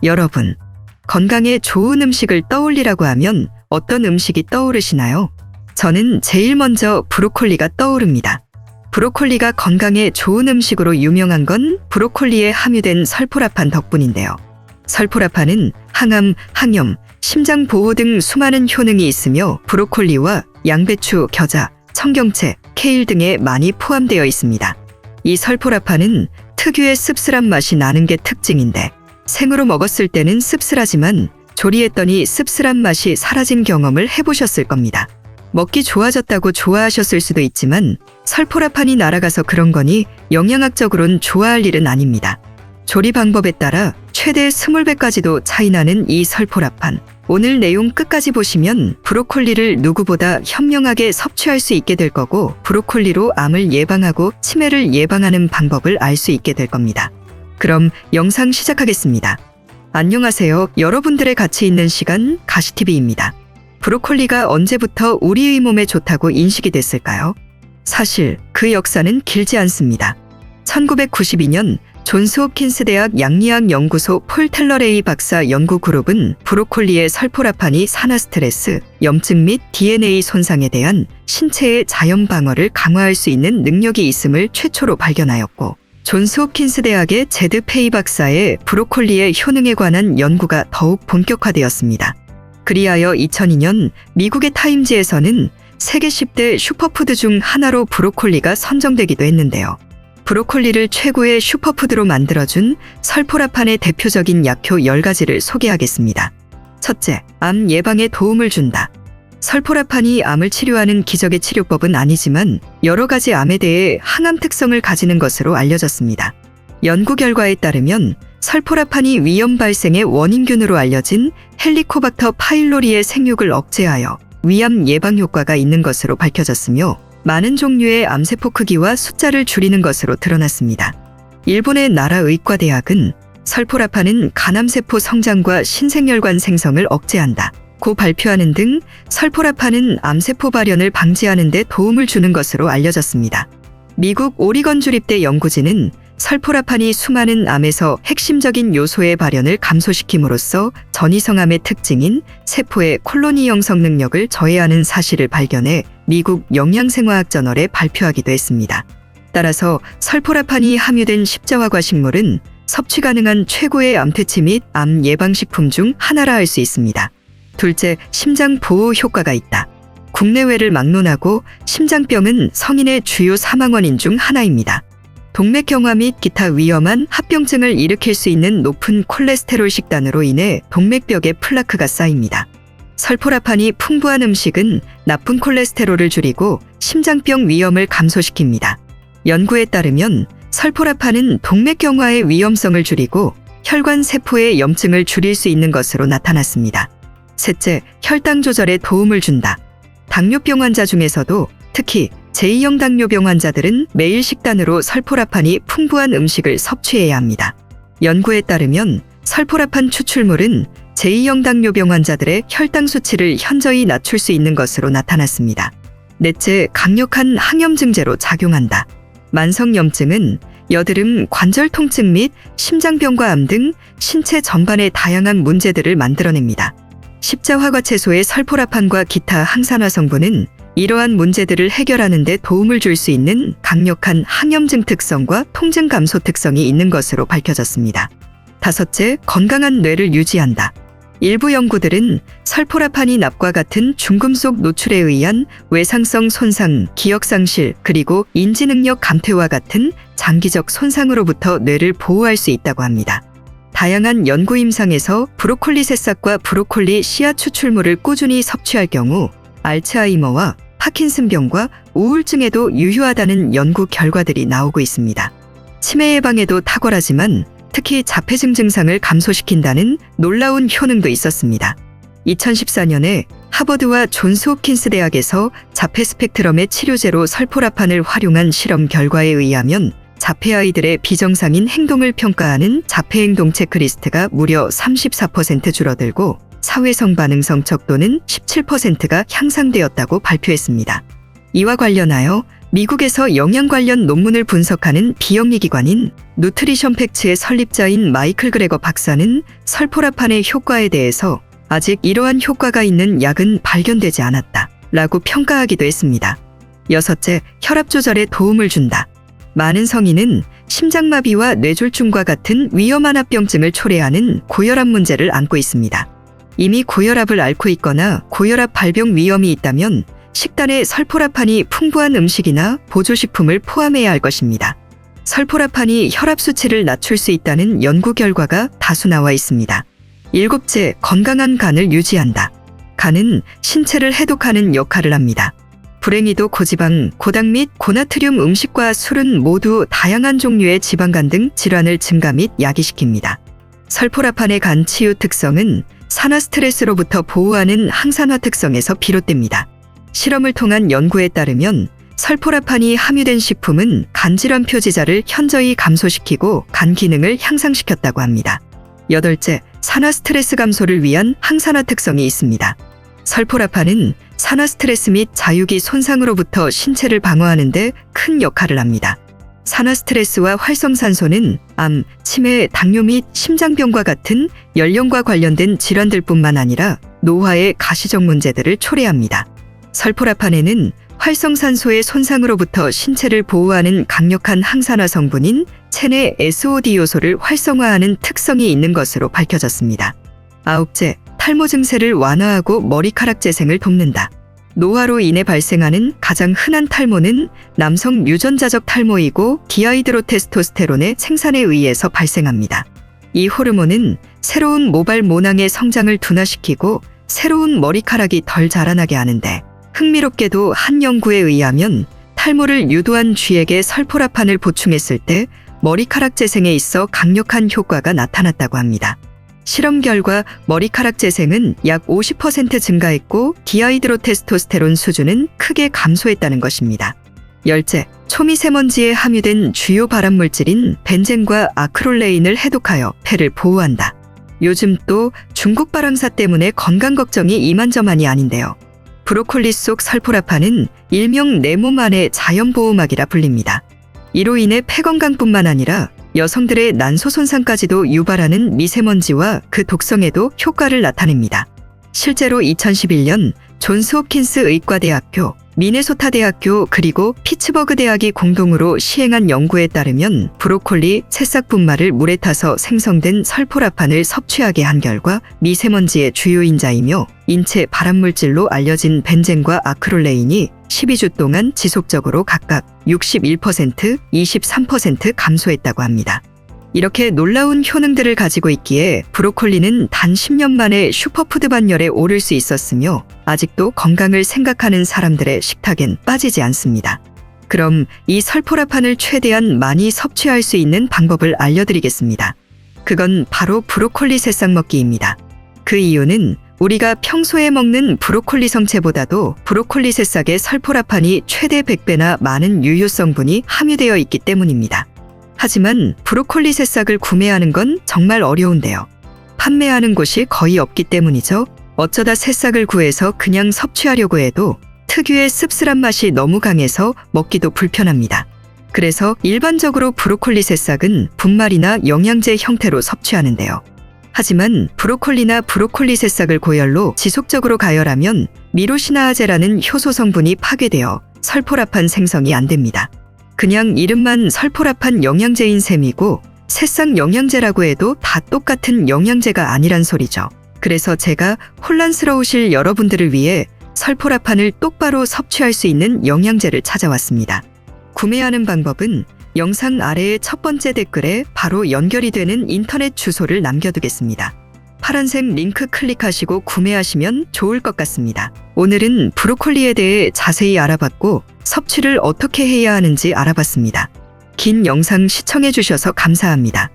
여러분, 건강에 좋은 음식을 떠올리라고 하면 어떤 음식이 떠오르시나요? 저는 제일 먼저 브로콜리가 떠오릅니다. 브로콜리가 건강에 좋은 음식으로 유명한 건 브로콜리에 함유된 설포라판 덕분인데요. 설포라판은 항암, 항염, 심장 보호 등 수많은 효능이 있으며 브로콜리와 양배추, 겨자, 청경채, 케일 등에 많이 포함되어 있습니다. 이 설포라판은 특유의 씁쓸한 맛이 나는 게 특징인데 생으로 먹었을 때는 씁쓸하지만 조리했더니 씁쓸한 맛이 사라진 경험을 해보셨을 겁니다. 먹기 좋아졌다고 좋아하셨을 수도 있지만 설포라판이 날아가서 그런 거니 영양학적으론 좋아할 일은 아닙니다. 조리 방법에 따라 최대 20배까지도 차이 나는 이 설포라판. 오늘 내용 끝까지 보시면 브로콜리를 누구보다 현명하게 섭취할 수 있게 될 거고 브로콜리로 암을 예방하고 치매를 예방하는 방법을 알 수 있게 될 겁니다. 그럼 영상 시작하겠습니다. 안녕하세요. 여러분들의 같이 있는 시간 가시TV입니다. 브로콜리가 언제부터 우리의 몸에 좋다고 인식이 됐을까요? 사실 그 역사는 길지 않습니다. 1992년 존스 홉킨스 대학 양리학 연구소 폴 텔러레이 박사 연구 그룹은 브로콜리의 설포라판이 산화 스트레스, 염증 및 DNA 손상에 대한 신체의 자연 방어를 강화할 수 있는 능력이 있음을 최초로 발견하였고, 존스 홉킨스 대학의 제드 페이 박사의 브로콜리의 효능에 관한 연구가 더욱 본격화되었습니다. 그리하여 2002년 미국의 타임지에서는 세계 10대 슈퍼푸드 중 하나로 브로콜리가 선정되기도 했는데요. 브로콜리를 최고의 슈퍼푸드로 만들어준 설포라판의 대표적인 약효 10가지를 소개하겠습니다. 첫째, 암 예방에 도움을 준다. 설포라판이 암을 치료하는 기적의 치료법은 아니지만 여러 가지 암에 대해 항암 특성을 가지는 것으로 알려졌습니다. 연구 결과에 따르면 설포라판이 위염 발생의 원인균으로 알려진 헬리코박터 파일로리의 생육을 억제하여 위암 예방 효과가 있는 것으로 밝혀졌으며 많은 종류의 암세포 크기와 숫자를 줄이는 것으로 드러났습니다. 일본의 나라의과대학은 설포라판은 간암세포 성장과 신생혈관 생성을 억제한다 고 발표하는 등 설포라판은 암세포 발현을 방지하는 데 도움을 주는 것으로 알려졌습니다. 미국 오리건 주립대 연구진은 설포라판이 수많은 암에서 핵심적인 요소의 발현을 감소시킴으로써 전이성암의 특징인 세포의 콜로니 형성 능력을 저해하는 사실을 발견해 미국 영양생화학 저널에 발표하기도 했습니다. 따라서 설포라판이 함유된 십자화과 식물은 섭취 가능한 최고의 암퇴치 및 암 예방식품 중 하나라 할 수 있습니다. 둘째, 심장 보호 효과가 있다. 국내외를 막론하고 심장병은 성인의 주요 사망 원인 중 하나입니다. 동맥경화 및 기타 위험한 합병증을 일으킬 수 있는 높은 콜레스테롤 식단으로 인해 동맥벽에 플라크가 쌓입니다. 설포라판이 풍부한 음식은 나쁜 콜레스테롤을 줄이고 심장병 위험을 감소시킵니다. 연구에 따르면 설포라판은 동맥경화의 위험성을 줄이고 혈관 세포의 염증을 줄일 수 있는 것으로 나타났습니다. 셋째, 혈당 조절에 도움을 준다. 당뇨병 환자 중에서도 특히 제2형 당뇨병 환자들은 매일 식단으로 설포라판이 풍부한 음식을 섭취해야 합니다. 연구에 따르면 설포라판 추출물은 제2형 당뇨병 환자들의 혈당 수치를 현저히 낮출 수 있는 것으로 나타났습니다. 넷째, 강력한 항염증제로 작용한다. 만성염증은 여드름, 관절 통증 및 심장병과 암 등 신체 전반의 다양한 문제들을 만들어냅니다. 십자화과채소의 설포라판과 기타 항산화 성분은 이러한 문제들을 해결하는 데 도움을 줄 수 있는 강력한 항염증 특성과 통증 감소 특성이 있는 것으로 밝혀졌습니다. 다섯째, 건강한 뇌를 유지한다. 일부 연구들은 설포라판이 납과 같은 중금속 노출에 의한 외상성 손상, 기억상실, 그리고 인지능력 감퇴와 같은 장기적 손상으로부터 뇌를 보호할 수 있다고 합니다. 다양한 연구 임상에서 브로콜리 새싹과 브로콜리 씨앗 추출물을 꾸준히 섭취할 경우 알츠하이머와 파킨슨병과 우울증에도 유효하다는 연구 결과들이 나오고 있습니다. 치매 예방에도 탁월하지만 특히 자폐증 증상을 감소시킨다는 놀라운 효능도 있었습니다. 2014년에 하버드와 존스 홉킨스 대학에서 자폐 스펙트럼의 치료제로 설포라판을 활용한 실험 결과에 의하면 자폐 아이들의 비정상인 행동을 평가하는 자폐행동 체크리스트가 무려 34% 줄어들고 사회성 반응성 척도는 17%가 향상되었다고 발표했습니다. 이와 관련하여 미국에서 영양 관련 논문을 분석하는 비영리 기관인 누트리션 팩츠의 설립자인 마이클 그레거 박사는 설포라판의 효과에 대해서 아직 이러한 효과가 있는 약은 발견되지 않았다 라고 평가하기도 했습니다. 여섯째, 혈압 조절에 도움을 준다. 많은 성인은 심장마비와 뇌졸중과 같은 위험한 합병증을 초래하는 고혈압 문제를 안고 있습니다. 이미 고혈압을 앓고 있거나 고혈압 발병 위험이 있다면 식단에 설포라판이 풍부한 음식이나 보조식품을 포함해야 할 것입니다. 설포라판이 혈압 수치를 낮출 수 있다는 연구 결과가 다수 나와 있습니다. 일곱째, 건강한 간을 유지한다. 간은 신체를 해독하는 역할을 합니다. 불행히도 고지방, 고당 및 고나트륨 음식과 술은 모두 다양한 종류의 지방간 등 질환을 증가 및 야기시킵니다. 설포라판의 간 치유 특성은 산화 스트레스로부터 보호하는 항산화 특성에서 비롯됩니다. 실험을 통한 연구에 따르면 설포라판이 함유된 식품은 간질환 표지자를 현저히 감소시키고 간 기능을 향상시켰다고 합니다. 여덟째, 산화 스트레스 감소를 위한 항산화 특성이 있습니다. 설포라판은 산화 스트레스 및 자유기 손상으로부터 신체를 방어하는 데 큰 역할을 합니다. 산화 스트레스와 활성산소는 암, 치매, 당뇨 및 심장병과 같은 연령과 관련된 질환들뿐만 아니라 노화의 가시적 문제들을 초래합니다. 설포라판에는 활성산소의 손상으로부터 신체를 보호하는 강력한 항산화 성분인 체내 SOD 요소를 활성화하는 특성이 있는 것으로 밝혀졌습니다. 아홉째, 탈모 증세를 완화하고 머리카락 재생을 돕는다. 노화로 인해 발생하는 가장 흔한 탈모는 남성 유전자적 탈모이고 디하이드로테스토스테론의 생산에 의해서 발생합니다. 이 호르몬은 새로운 모발 모낭의 성장을 둔화시키고 새로운 머리카락이 덜 자라나게 하는데, 흥미롭게도 한 연구에 의하면 탈모를 유도한 쥐에게 설포라판을 보충했을 때 머리카락 재생에 있어 강력한 효과가 나타났다고 합니다. 실험 결과 머리카락 재생은 약 50% 증가했고 디하이드로테스토스테론 수준은 크게 감소했다는 것입니다. 열째, 초미세먼지에 함유된 주요 발암물질인 벤젠과 아크롤레인을 해독하여 폐를 보호한다. 요즘 또 중국 발황사 때문에 건강 걱정이 이만저만이 아닌데요. 브로콜리 속 설포라판은 일명 내 몸 안의 자연보호막이라 불립니다. 이로 인해 폐 건강뿐만 아니라 여성들의 난소 손상까지도 유발하는 미세먼지와 그 독성에도 효과를 나타냅니다. 실제로 2011년 존스 홉킨스 의과대학교, 미네소타 대학교 그리고 피츠버그 대학이 공동으로 시행한 연구에 따르면 브로콜리, 새싹 분말을 물에 타서 생성된 설포라판을 섭취하게 한 결과 미세먼지의 주요 인자이며 인체 발암물질로 알려진 벤젠과 아크롤레인이 12주 동안 지속적으로 각각 61%, 23% 감소했다고 합니다. 이렇게 놀라운 효능들을 가지고 있기에 브로콜리는 단 10년 만에 슈퍼푸드 반열에 오를 수 있었으며 아직도 건강을 생각하는 사람들의 식탁엔 빠지지 않습니다. 그럼 이 설포라판을 최대한 많이 섭취할 수 있는 방법을 알려드리겠습니다. 그건 바로 브로콜리 새싹 먹기입니다. 그 이유는 우리가 평소에 먹는 브로콜리 성체보다도 브로콜리 새싹의 설포라판이 최대 100배나 많은 유효 성분이 함유되어 있기 때문입니다. 하지만 브로콜리 새싹을 구매하는 건 정말 어려운데요. 판매하는 곳이 거의 없기 때문이죠. 어쩌다 새싹을 구해서 그냥 섭취하려고 해도 특유의 씁쓸한 맛이 너무 강해서 먹기도 불편합니다. 그래서 일반적으로 브로콜리 새싹은 분말이나 영양제 형태로 섭취하는데요. 하지만 브로콜리나 브로콜리 새싹을 고열로 지속적으로 가열하면 미로시나아제라는 효소 성분이 파괴되어 설포라판 생성이 안 됩니다. 그냥 이름만 설포라판 영양제인 셈이고 새싹 영양제라고 해도 다 똑같은 영양제가 아니란 소리죠. 그래서 제가 혼란스러우실 여러분들을 위해 설포라판을 똑바로 섭취할 수 있는 영양제를 찾아왔습니다. 구매하는 방법은 영상 아래의 첫 번째 댓글에 바로 연결이 되는 인터넷 주소를 남겨두겠습니다. 파란색 링크 클릭하시고 구매하시면 좋을 것 같습니다. 오늘은 브로콜리에 대해 자세히 알아봤고 섭취를 어떻게 해야 하는지 알아봤습니다. 긴 영상 시청해주셔서 감사합니다.